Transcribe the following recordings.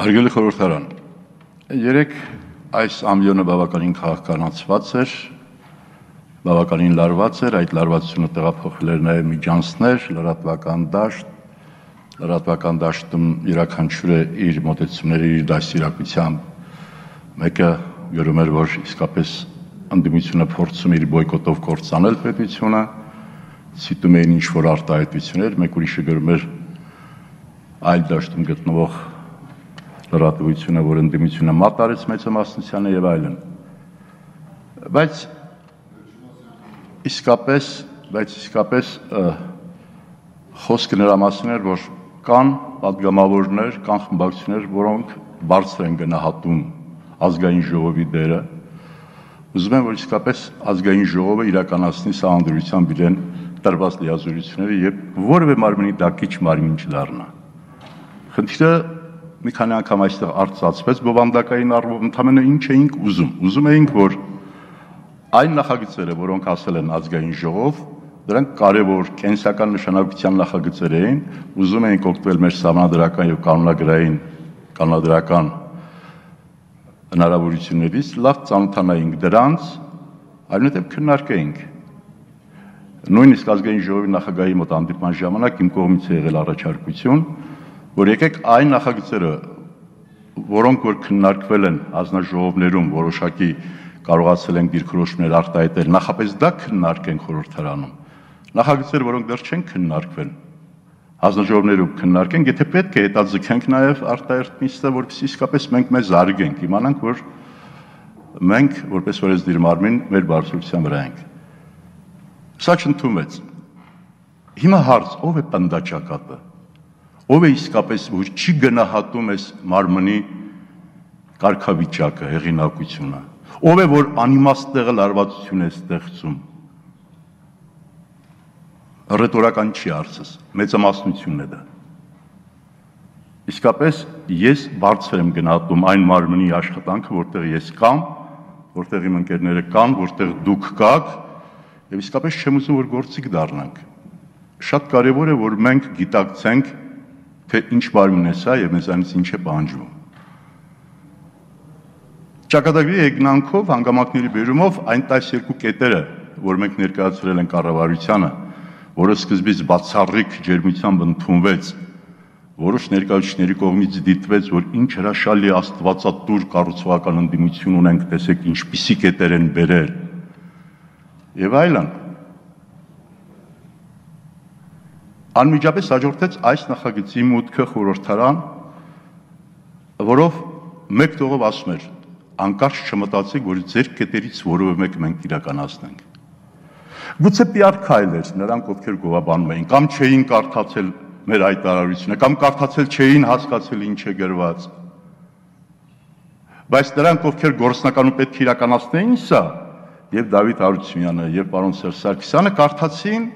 Հարգելի խորհրդարան, երեք այս ամբիոնը բավականին քաղաքականացված էր, բավականին լարված էր, այդ լարվածությունը տեղափոխել էր նաև միջանցներ, լրատվական դաշտում յուրաքանչյուրը իր մոտեցումների, իր դաստիարակությամբ, մեկը գրում էր, որ իսկապես ընդդիմությունը փորձում իր բոյկոտով կործանել պետությունը, ցիտում էին ինչ-որ արտահայտություններ, մեկ ուրիշը գրում էր այլ դաշտում գտնվող լրատվությունը, որ ընդդիմությունը մատարեց մեծամասնությանը եւ այլն։ Բայց իսկապես խոսքը նրա մասին էր, որ կան պատգամավորներ, կան խմբակցություններ, որոնք բարձր են գնահատում ազգային ժողովի դերը, ուզում են, որ իսկապես ազգային ժողովը իրականացնի սահմանադրությամբ իրեն տրված լիազորությունները եւ որևէ մարմնի դակիչ մարմին չդառնա։ Խնդիրը մի քանի անգամ այստեղ արծացվեց բովանդակային առումով, ընդհանրապես ինչ էինք ուզում էինք, որ այն նախագծերը, որոնք ասել են ազգային ժողով, դրանք կարևոր կենսական նշանակության նախագծեր էին, ուզում էինք օգտվել մեր սահմանադրական եւ կանոնադրական հնարավորություններից, լավ ծանոթանայինք դրանց, այնուհետև քննարկեինք։ Նույնիսկ ազգային ժողովի նախագահի մոտ հանդիպման ժամանակ իմ կողմից է եղել առաջարկություն, որ եկեք այն նախագծերը, որոնք որ քննարկվել են հանձնաժողովներում, որոշակի կարողացել են դիրքորոշումներ արտահայտել, նախապես դա քննարկենք խորհրդարանում։ Նախագծերը, որոնք դեռ չեն քննարկվել, հանձնաժողովներում քննարկենք, եթե պետք է հետաձգենք նաև արտահերթ նիստը, որպեսզի իսկապես մենք մեզ զարգենք, իմանանք, որ մենք որպես օրենսդիր մարմին մեր բարձրության վրա ենք։ Սա չընդունվեց։ Հիմա հարց, ով է պնդաճակատը։ Ով է իսկապես, որ չի գնահատում այս մարմնի կարգավիճակը, հեղինակությունը։ Ով է, որ անիմաստ տեղը լարվածություն է ստեղծում։ Ռետորական չի հարցս, մեծամասնությունն է դա։ Իսկապես ես բարձր եմ գնահատում այն մարմնի աշխատանքը, որտեղ ես կամ, որտեղ իմ ընկերները կան, որտեղ դուք կաք, եւ իսկապես չեմ ուզում, որ գործիք դառնանք։ Շատ կարեւոր է, որ մենք գիտակցենք, թե ինչ մարմին է սա եւ մեզանից ինչ է պահանջվում։ Ճակատագրի եկնանքով, հանգամանքների բերումով այն 12 կետերը, որ մենք ներկայացրել ենք կառավարությանը, որը սկզբից բացառիկ ջերմությամբ ընդունվեց, որոշ ներկայացուցիչների կողմից դիտվեց, որ ինչ հրաշալի աստվածատուր կառուցողական ընդդիմություն ունենք, տեսեք ինչպիսի կետեր են բերել եւ այլն։ Անմիջապես հաջորդեց այս նախագծի մուտքը խորհրդարան, որով մեկ տողով ասում էր, անկարծ չմտածեք, որ ձեր կետերից որևէ մեկը մենք իրականացնենք։ Գուցե PR քայլ էր, նրանք ովքեր գովաբանում էին, կամ չէին կարդացել մեր հայտարարությունը, կամ կարդացել չէին հասկացել ինչ է գրված։ Բայց նրանք ովքեր գործնականում պետք է իրականացնեին սա, եւ Դավիթ Հարությունյանը, եւ պարոն Սերժ Սարգսյանը կարդացին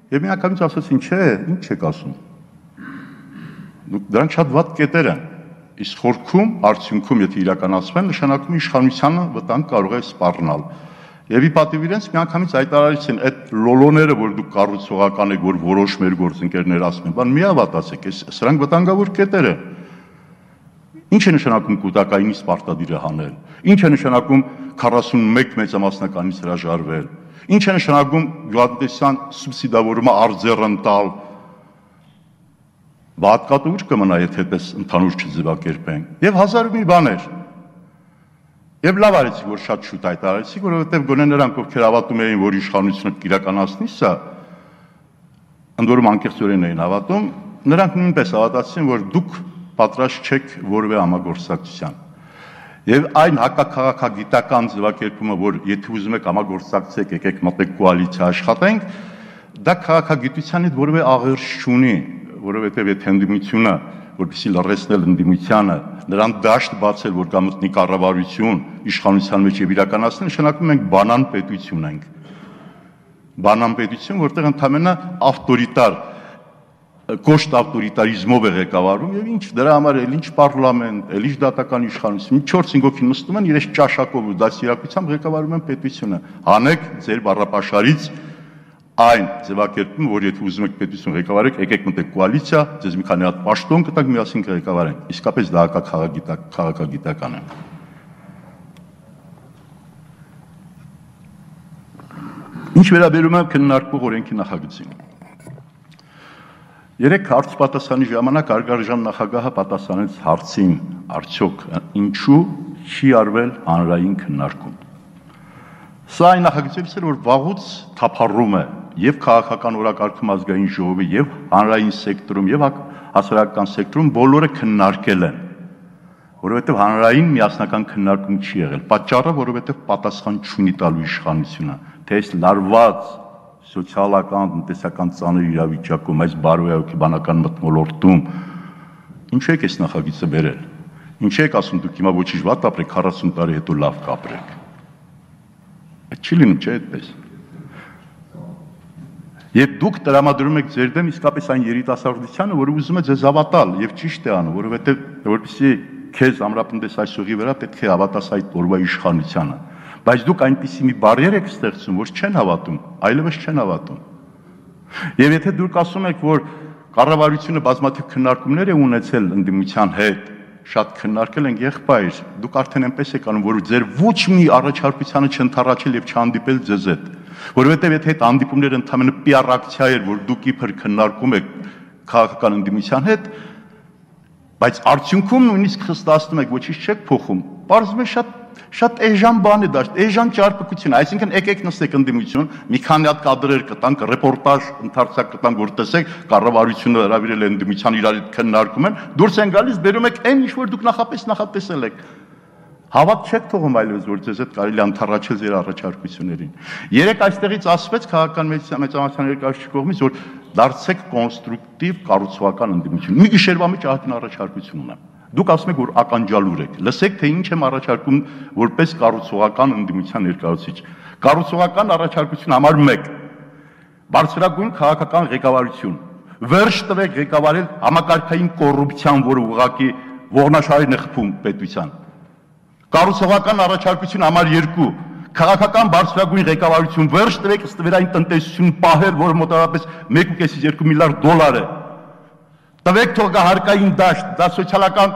եւ միանգամից ասացին, չէ, ինչ եք ասում։ Դրանք շատ վատ կետեր են։ Իսկ խորքում, արդյունքում, եթե իրականացվեն, նշանակում է իշխանությանը վտանգ կարող է սպառնալ։ Եվ ի պատիվ իրենց միանգամից հայտարարեցին, այդ լոլոները, որ դուք կառուցողական եք, որ որոշ մեր գործընկերներ ասում են, բան մի ավատացեք, սրանք վտանգավոր կետեր են։ Ինչ է նշանակում կൂട്ടակայինից պարտադիրը հանել։ Ինչ է նշանակում 41 մեծամասնականից հրաժարվել։ Ինչ է նշանակում գյուղատնտեսության սուբսիդավորումը արձեռն տալ։ Բացկատը ուր կմնա, եթե դες ընդհանուր չձևակերպենք։ Եվ հազար մի բաներ։ Եվ լավ արեցիք, որ շատ շուտ հայտարարեցիք, որովհետև գոնե նրանք, ովքեր հավատում էին, որ իշխանությունը կիրականացնի սա, ընդ որում անկեղծորեն էին հավատում, նրանք նույնպես հավատացին, որ դուք պատրաստ չեք որևէ համագործակցության։ Եվ այն հակաքաղաքագիտական ձևակերպումը, որ եթե ուզում եք համագործակցեք, եկեք մտեք կոալիցիա աշխատենք, դա քաղաքագիտության հետ որևէ աղերս չունի, որովհետև եթե ընդդիմությունը, որպեսզի լռեցնել ընդդիմությանը, նրան դաշտ բացել, որ կա մտնի կառավարություն, իշխանության մեջ եւ իրականացնել, նշանակում ենք բանան պետություն ենք։ Բանան պետություն, որտեղ ընդհանրապես ավտորիտար կոշտ ավտորիտարիզմով է ղեկավարում եւ ինչ դրա համար էլ ինչ պարլամենտ, էլ ինչ դատական իշխանություն, 4-5 հոգի նստում են իրենց ճաշակով ու դասիրակությամբ ղեկավարում են պետությունը։ Հանեք ձեր բառապաշարից այն ձևակերպումը, որ եթե ուզում եք պետություն ղեկավարեք, եկեք մտեք կոալիցիա, ձեզ մի քանի հատ պաշտոն կտանք, միասին կղեկավարենք։ Իսկապես դա քաղաքագիտական է։ Ինչ վերաբերում է քննարկվող օրենքի նախագծին։ Երեք հարց պատասխանի ժամանակ Արգարժան նախագահը պատասխանեց հարցին, արդյոք ինչու չի արվել հանրային քննարկում։ Սա այն նախագծերից է, որ վաղուց թափառում է եւ քաղաքական օրակարգում ազգային ժողովի եւ հանրային սեկտորում եւ հասարակական սեկտորում բոլորը քննարկել են, որովհետեւ հանրային միասնական քննարկում չի եղել։ Պատճառը, որովհետեւ պատասխան չունի տալու իշխանությունը, թե այս լարված սոցիալական, տնտեսական ծանր իրավիճակում, այս բարոյահոգեբանական մթնոլորտում ինչու եք այս նախագիծը բերել։ Ինչու եք ասում դուք հիմա ոչինչ վատ ապրեք, 40 տարի հետո լավ կապրեք։ Այդ չի լինում, չէ՞ այդպես։ Եվ դուք տրամադրում եք ձեր դեմ իսկապես այն երիտասարդությանը, որը ուզում է ձեզ հավատալ եւ ճիշտ է անում, որովհետեւ որպեսզի քեզ ամրապնդես այս ուղի վրա պետք է հավատաս այդ օրվա իշխանությանը։ Բայց դուք այնպիսի մի բարիեր եք ստեղծում, որ չեն հավատում, այլևս չեն հավատում։ Եվ եթե դուք ասում եք, որ կառավարությունը բազմաթիվ քննարկումներ է ունեցել ընդդիմության հետ, շատ քննարկել ենք, եղբայր, դուք արդեն այնպես եք անում, որ ձեր ոչ մի առաջարկությանը չընթառաջել եւ չհանդիպել ձեզ հետ, որովհետեւ եթե այդ հանդիպումները ընդհանրապես PR ակցիա էր, որ դուք իբր քննարկում եք քաղաքական ընդդիմության հետ, բայց արդյունքում նույնիսկ խստացնում եք, ոչինչ չեք փոխում։ Պարզվում է շատ էժան բան է դա, էժան ճարպկություն, այսինքն եկեք նստեք ընդդիմություն, մի քանի հատ կադրեր կտանք, ռեպորտաժ ընդարձակ կտանք, որ տեսեք կառավարությունը հրավիրել է ընդդիմության իրար հետ քննարկում են, դուրս են գալիս, բերում եք այն ինչ որ դուք նախապես նախատեսել եք։ Հավատ չեք թողում այլևս, որ ձեզ հետ կարելի անթառաջել ձեր առաջարկություններին։ Երեք այստեղից ասվեց քաղաքական մեծամասնության ներկայացուցիչ կողմից, որ դարձեք կոնստրուկտիվ կառուցողական ընդդիմություն։ Մի գիշերվա մեջ ահագին առաջարկություն ունեմ։ Դուք ասում եք, որ ականջալուր եք։ Լսեք, թե ինչ եմ առաջարկում որպես կառուցողական ընդդիմության ներկայացուցիչ։ Կառուցողական առաջարկություն համար 1. Բարձրագույն քաղաքական ղեկավարություն։ Վերջ տվեք ղեկավարել համակարգային կոռուպցիան, որը ուղղակի ողնաշարին է խփում պետության։ Կառուցողական առաջարկություն համար 2. Քաղաքական բարձրագույն ղեկավարություն, վերջ տվեք ստվերային տնտեսություն պահել, որը մոտավորապես 1.5-ից 2 միլիարդ դոլար է։ Տվեք թող հարկային դաշտ, դա սոցիալական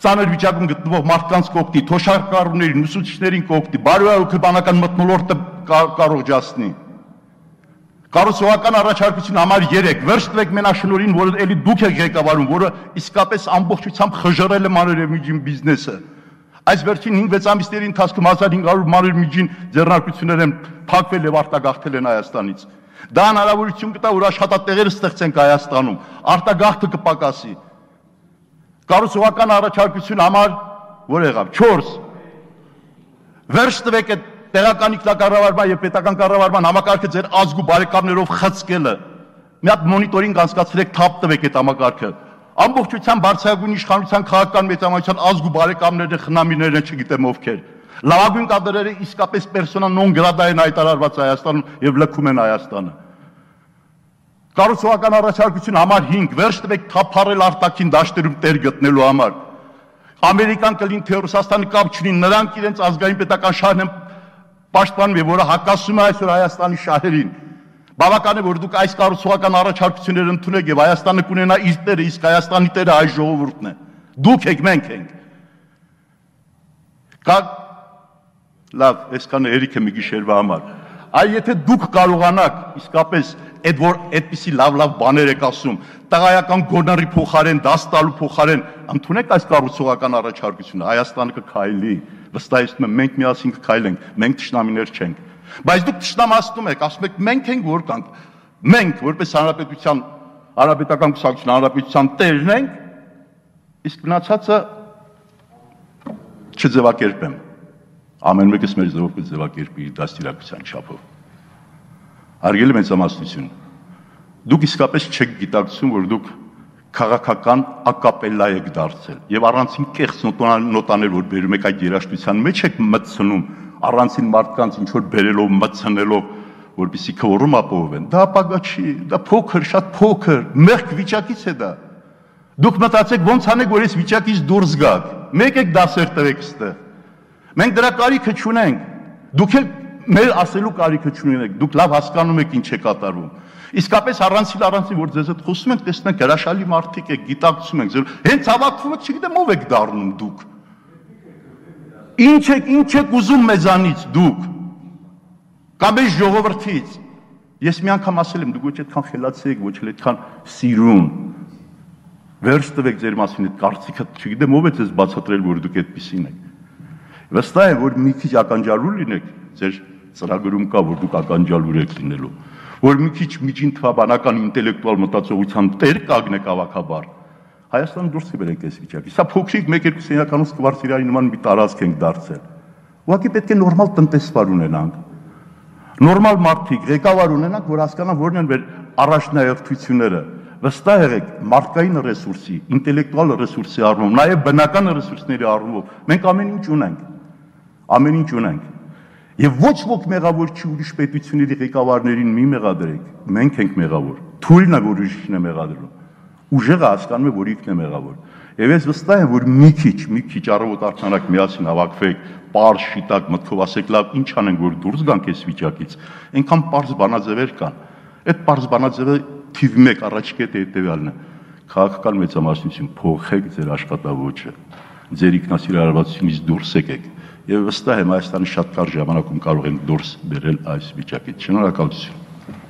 ծանր վիճակում գտնվող մարդկանց կօգտի, թոշակառուներին, ուսուցիչներին կօգտի, բարոյահոգեբանական մթնոլորտը կարողջացնի։ Կառուցողական առաջարկություն համար 3. Վերջ տվեք մենաշնորհին, որը էլի դուք եք ղեկավարում, որը իսկապես ամբողջությամբ խժռել է մանրէմիջին բիզնեսը։ Այս վերջին 5-6 ամիսների ընթացքում 1500 մանրէմիջին ձեռնարկություններ են փակվել եւ արտագաղթել են Հայաստանից։ Դա հնարավորություն կտա, որ աշխատատեղեր ստեղծենք Հայաստանում, արտագաղթը կպակասի։ Կառուցողական առաջարկություն համար որ եղավ 4. Վերջ տվեք այդ տեղական ինքնակառավարման եւ պետական կառավարման համակարգը ձեր ազգու բարեկամներով խցկելը։ Մի հատ մոնիտորինգ անցկացրեք, թափ տվեք այդ համակարգը։ Ամբողջությամբ բարձրագույն իշխանության քաղաքական մեծամասնության ազգու բարեկամները խնամիներն չգիտեմ ովքեր։ Լավագույն կադրերը իսկապես պերսոնա նոն գրադա են հայտարարված Հայաստանում եւ լքում են Հայաստանը։ Կառուցողական առաջարկություն համար 5. Վերջ տվեք թափառել արտաքին դաշտերում տեր գտնելու համար։ Ամերիկան կլին թե Ռուսաստանը կապ չունի, նրանք իրենց ազգային պետական շահերն են պաշտպանում եւ որը հակասում է այսօր Հայաստանի շահերին։ Բավական է, որ դուք այս կառուցողական առաջարկությունները ընդունեք եւ Հայաստանը կունենա իր տերը, իսկ Հայաստանի տերը այս ժողովուրդն է։ Դուք եք, մենք ենք։ Լավ, այսքանը երիք է մի գիշերվա համար։ Այ եթե դուք կարողանաք իսկապես այդ որ այդպիսի լավ բաներ եք ասում, տղայական գոնարի փոխարեն, դաս տալու փոխարեն, ընդունեք այս կառուցողական առաջարկությունը, Հայաստանը կքայլի, վստահեցնում եմ, մենք միասին կքայլենք, մենք թշնամիներ չենք։ Բայց դուք թշնամացնում եք, ասում եք մենք ենք որ կանք, մենք որպես հանրապետության, հանրապետական կուսակցություն, հանրապետության տերն ենք, իսկ մնացածը չձևակերպեմ։ Ամեն մեկս մեր ձևով կձևակերպի իր դաստիարակության չափով։ Հարգելի մեծամասնություն, դուք իսկապես չեք գիտակցում, որ դուք քաղաքական ակապելլա եք դարձել եւ առանցին կեղծ նոտաներ, որ բերում եք այդ երաժշտության մեջ եք մտցնում, առանցին մարդկանց ինչ որ բերելով, մտցնելով, որպեսզի քվորում ապահովեն։ Դա ապագա չի, դա փոքր, շատ փոքր, մեղք վիճակից է դա։ Դուք մտածեք ոնց անեք, որ այս վիճակից դուրս գաք։ Մեկ եք դասեր տվեք ստեղ։ Մենք դրա կարիքը չունենք։ Դուք էլ մեր ասելու կարիքը չունենք, դուք լավ հասկանում եք ինչ է կատարվում։ Իսկապես առանցին որ ձեզ հետ խոսում ենք, տեսնենք հրաշալի մարդիկ եք, գիտակցում ենք, հենց հավաքվում եք, չգիտեմ ով եք դառնում դուք։ Ինչ եք ուզում մեզանից դուք։ Կամ այս ժողովրդից։ Ես մի անգամ ասել եմ, դուք ոչ այդքան խելացի եք, ոչ էլ այդքան սիրուն։ Վերջ տվեք ձեր մասին այդ կարծիքը, չգիտեմ ով է ձեզ բացատրել, որ դուք այդպիսին եք։ Վստահ եմ, որ մի քիչ ականջալուր լինեք, ձեր ծրագրում կա, որ դուք ականջալուր եք լինելու, որ մի քիչ միջին թվաբանական ինտելեկտուալ մտածողության տեր կանգնեք ավակաբար։ Հայաստանը դուրս կբերենք այս վիճակից։ Սա փոքրիկ 1-2 սենյականոց կվարտիրայի նման մի տարածք ենք դարձել։ Ուղղակի պետք է նորմալ տնտեսվար ունենանք։ Նորմալ մարդիկ, ղեկավար ունենանք, որ հասկանան որն են մեր առաջնահերթությունները։ Վստահ եղեք, մարդկային ռեսուրսի, ինտելեկտուալ ռեսուրսի առումով, նաև բնական ռեսուրսների առումով մենք ամեն ինչ ունենք։ Ամեն ինչ ունենք։ Եվ ոչ ոք մեղավոր չի ուրիշ պետությունների ղեկավարներին մի մեղադրեք, մենք ենք մեղավոր։ Թույլն է, որ ուրիշն է մեղադրում։ Ուժեղը հասկանում է, որ ինքն է մեղավոր։ Եվ ես վստահ եմ, որ մի քիչ առավոտ արդյունակ միասին հավաքվեք, պարզ շիտակ մտքով ասեք, լավ, ինչ անենք, որ դուրս գանք այս վիճակից։ Այնքան պարզ բանաձևեր կան։ Այդ պարզ բանաձևը թիվ 1 առաջ կետը հետևյալն է։ Քաղաքական մեծամասնություն փոխեք ձեր աշխատավոճը։ Ձեր ինքնասիրարարվածությունից դուրս եկեք։ Եվ վստահ եմ Հայաստանը շատ կարճ ժամանակում կարող ենք դուրս բերել այս վիճակից։ Շնորհակալություն։